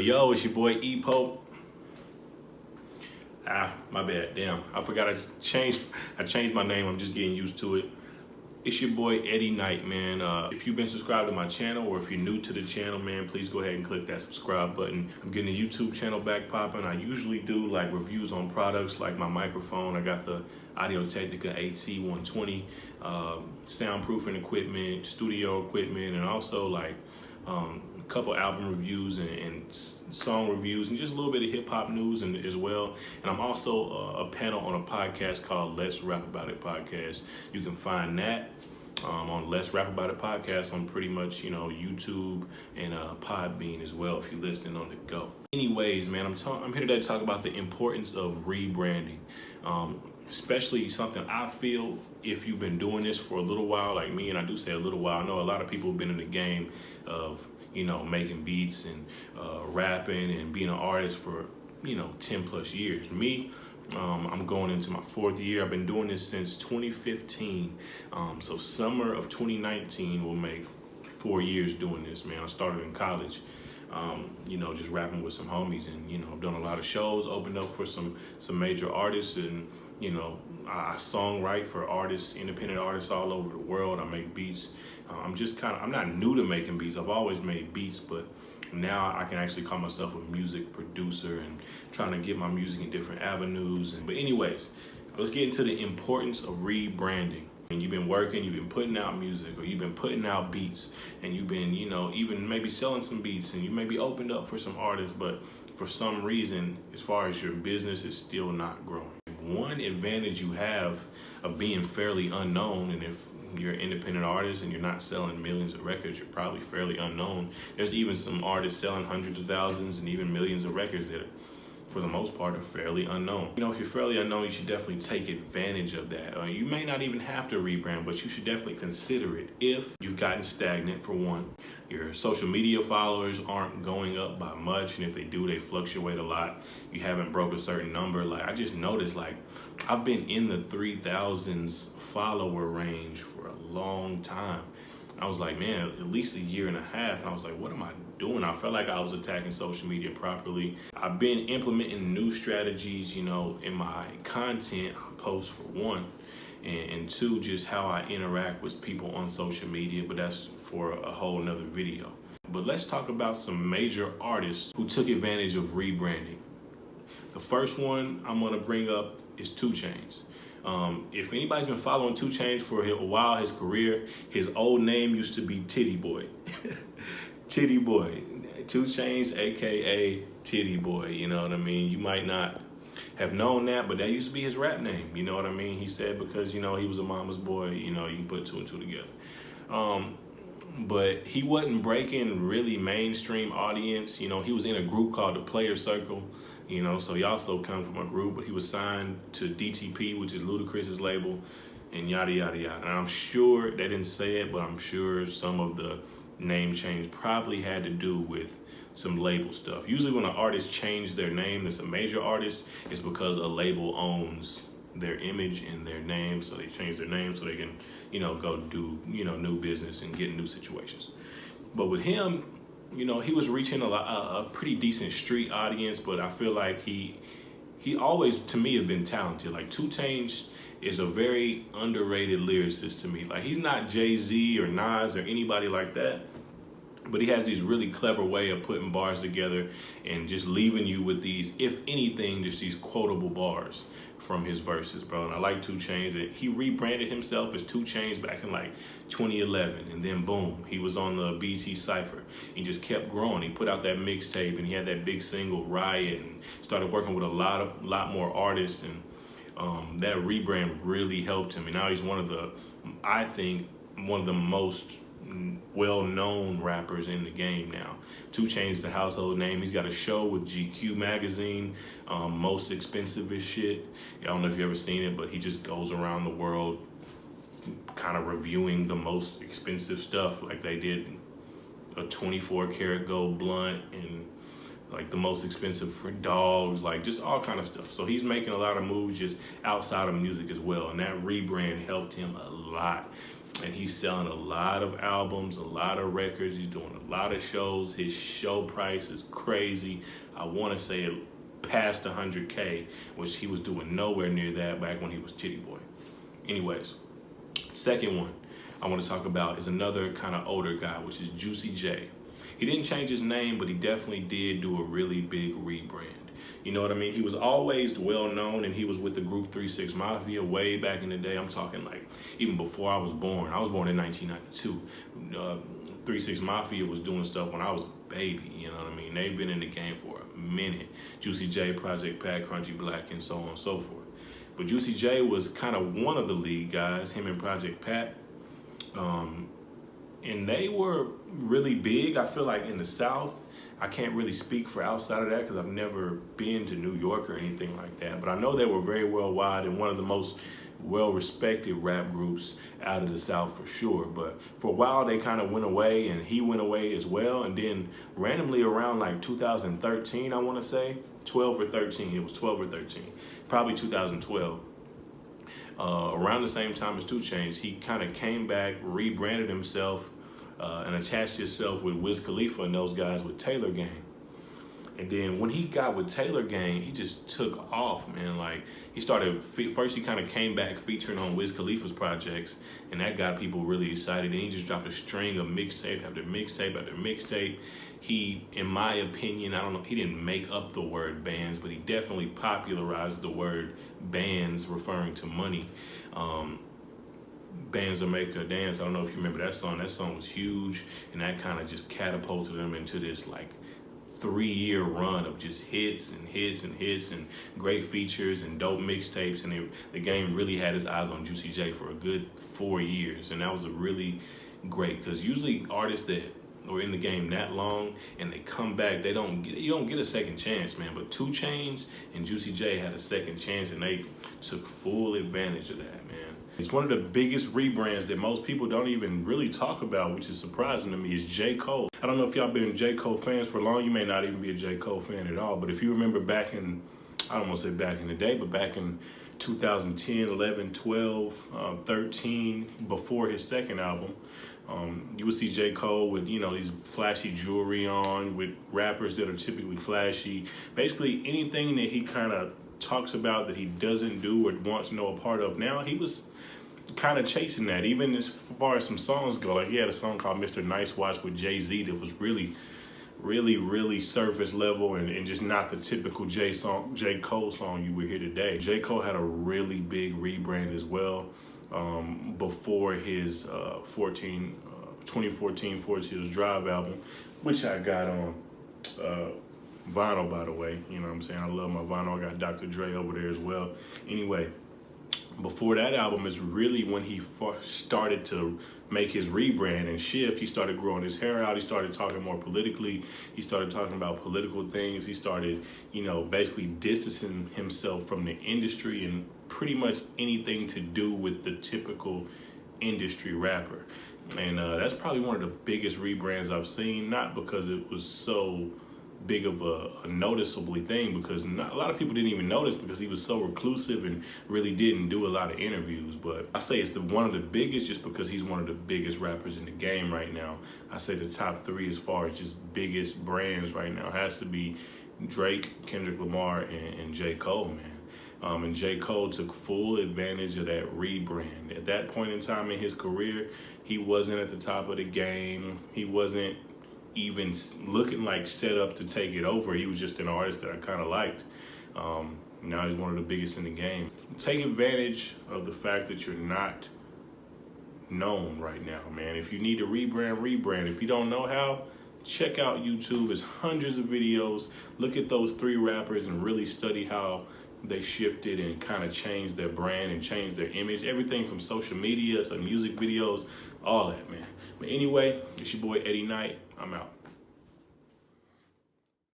Yo, it's your boy E-Pope. My bad, damn. I forgot I changed my name, I'm just getting used to it. It's your boy Eddie Night, man. If you've been subscribed to my channel or if you're new to the channel, man, please go ahead and click that subscribe button. I'm getting the YouTube channel back popping. I usually do like reviews on products like my microphone. I got the Audio-Technica AT120, soundproofing equipment, studio equipment, and also like a couple album reviews and song reviews and just a little bit of hip hop news as well. And I'm also a panel on a podcast called Let's Rap About It podcast. You can find that on Let's Rap About It podcast on pretty much, YouTube and Podbean as well if you're listening on the go. Anyways, man, I'm here today to talk about the importance of rebranding. Especially something I feel if you've been doing this for a little while like me, and I do say a little while. I know a lot of people have been in the game of, making beats and rapping and being an artist for, 10 plus years. Me, I'm going into my 4th year. I've been doing this since 2015. So summer of 2019 will make 4 years doing this, man. I started in college. Just rapping with some homies, and I've done a lot of shows, opened up for some major artists, and I songwrite for artists, independent artists all over the world. I make beats. I'm not new to making beats. I've always made beats, but now I can actually call myself a music producer and trying to get my music in different avenues. But anyways, let's get into the importance of rebranding. And you've been working, you've been putting out music, or you've been putting out beats, and you've been, even maybe selling some beats, and you maybe opened up for some artists, but for some reason, as far as your business is still not growing. One advantage you have of being fairly unknown, and if you're an independent artist and you're not selling millions of records, you're probably fairly unknown. There's even some artists selling hundreds of thousands and even millions of records that for the most part, are fairly unknown. If you're fairly unknown, you should definitely take advantage of that. You may not even have to rebrand, but you should definitely consider it if you've gotten stagnant, for one. Your social media followers aren't going up by much, and if they do, they fluctuate a lot. You haven't broke a certain number. Like, I just noticed, I've been in the 3,000s follower range for a long time. I was like, man, at least a year and a half. And I was like, what am I doing? I felt like I was attacking social media properly. I've been implementing new strategies, in my content I post, for one, and two, just how I interact with people on social media, but that's for a whole nother video. But let's talk about some major artists who took advantage of rebranding. The first one I'm gonna bring up is Chainz. If anybody's been following Chainz for a while, his career, his old name used to be Titty Boy. Titty Boy. Chainz, aka Titty Boy, you know what I mean? You might not have known that, but that used to be his rap name, you know what I mean? He said because, he was a mama's boy, you can put two and two together. But he wasn't breaking really mainstream audience. He was in a group called the Player Circle, so he also come from a group, but he was signed to DTP, which is Ludacris's label, and yada, yada, yada. And I'm sure, they didn't say it, but I'm sure some of the name change probably had to do with some label stuff. Usually when an artist changes their name, that's a major artist, it's because a label owns their image and their name, so they change their name so they can, go do, new business and get in new situations. But with him, he was reaching a pretty decent street audience, but I feel like he always, to me, have been talented. Like, Chainz is a very underrated lyricist to me. Like, he's not Jay-Z or Nas or anybody like that, but he has these really clever way of putting bars together and just leaving you with these, if anything, just these quotable bars from his verses, bro. And I like Chainz. That he rebranded himself as Chainz back in 2011, and then boom, he was on the BT Cypher. He just kept growing. He put out that mixtape, and he had that big single Riot, and started working with a lot more artists, and that rebrand really helped him. And now he's I think one of the most well-known rappers in the game now. Chainz, the household name. He's got a show with GQ magazine, Most Expensive as Shit. I don't know if you've ever seen it, but he just goes around the world kind of reviewing the most expensive stuff. Like, they did a 24 karat gold blunt and the most expensive for dogs, just all kind of stuff. So he's making a lot of moves just outside of music as well, and that rebrand helped him a lot. And he's selling a lot of albums, a lot of records. He's doing a lot of shows. His show price is crazy. I want to say it passed 100K, which he was doing nowhere near that back when he was Titty Boy. Anyways, second one I want to talk about is another kind of older guy, which is Juicy J. He didn't change his name, but he definitely did do a really big rebrand. You know what I mean? He was always well known, and he was with the group 3 6 Mafia way back in the day. I'm talking like even before I was born. I was born in 1992. 3 6 Mafia was doing stuff when I was a baby. You know what I mean? They've been in the game for a minute. Juicy J, Project Pat, Crunchy Black, and so on and so forth. But Juicy J was kind of one of the lead guys, him and Project Pat. And they were really big. I feel like in the South, I can't really speak for outside of that because I've never been to New York or anything like that. But I know they were very worldwide and one of the most well-respected rap groups out of the South for sure. But for a while, they kind of went away, and he went away as well. And then randomly around like 2013, I want to say, 12 or 13. It was 12 or 13, probably 2012. Around the same time as Chainz, he kind of came back, rebranded himself, and attached himself with Wiz Khalifa and those guys with Taylor Gang. And then when he got with Taylor Gang, he just took off, man. Like, he started, first he kind of came back featuring on Wiz Khalifa's projects, and that got people really excited. And he just dropped a string of mixtape after mixtape after mixtape. He, in my opinion, I don't know, he didn't make up the word bands, but he definitely popularized the word bands, referring to money. Bands that make a dance. I don't know if you remember that song. That song was huge, and that kind of just catapulted him into this like 3-year run of just hits and hits and hits and great features and dope mixtapes. And the game really had his eyes on Juicy J for a good 4 years, and that was a really great, because usually artists that are in the game that long and they come back, you don't get a second chance, man. But 2 Chainz and Juicy J had a second chance, and they took full advantage of that, man. It's one of the biggest rebrands that most people don't even really talk about, which is surprising to me, is J. Cole. I don't know if y'all been J. Cole fans for long. You may not even be a J. Cole fan at all. But if you remember back in, I don't want to say back in the day, but back in 2010, 11, 12, 13, before his second album, you would see J. Cole with, you know, these flashy jewelry on, with rappers that are typically flashy. Basically anything that he kind of talks about that he doesn't do or wants no part of now, he was kind of chasing that. Even as far as some songs go, like he had a song called Mr. Nice Watch with Jay-Z that was really surface level and just not the typical J. Cole song you would hear today. J. Cole had a really big rebrand as well before his 2014 Forest Hills Drive album, which I got on vinyl, by the way. You know what I'm saying? I love my vinyl. I got Dr. Dre over there as well. Anyway, before that album is really when he started to make his rebrand and shift. He started growing his hair out. He started talking more politically. He started talking about political things. He started, you know, basically distancing himself from the industry and pretty much anything to do with the typical industry rapper. And that's probably one of the biggest rebrands I've seen, not because it was so big of a noticeably thing, because a lot of people didn't even notice because he was so reclusive and really didn't do a lot of interviews. But I say it's one of the biggest just because he's one of the biggest rappers in the game right now. I say the top 3 as far as just biggest brands right now has to be Drake, Kendrick Lamar, and J. Cole, man. And J. Cole took full advantage of that rebrand. At that point in time in his career, he wasn't at the top of the game. He wasn't even looking like set up to take it over. He was just an artist that I kind of liked. Now he's one of the biggest in the game. Take advantage of the fact that you're not known right now, man. If you need to rebrand. If you don't know how, check out YouTube. There's hundreds of videos. Look at those 3 rappers and really study how they shifted and kind of changed their brand and changed their image. Everything from social media to music videos, all that, man. But anyway, it's your boy Eddie Knight. I'm out.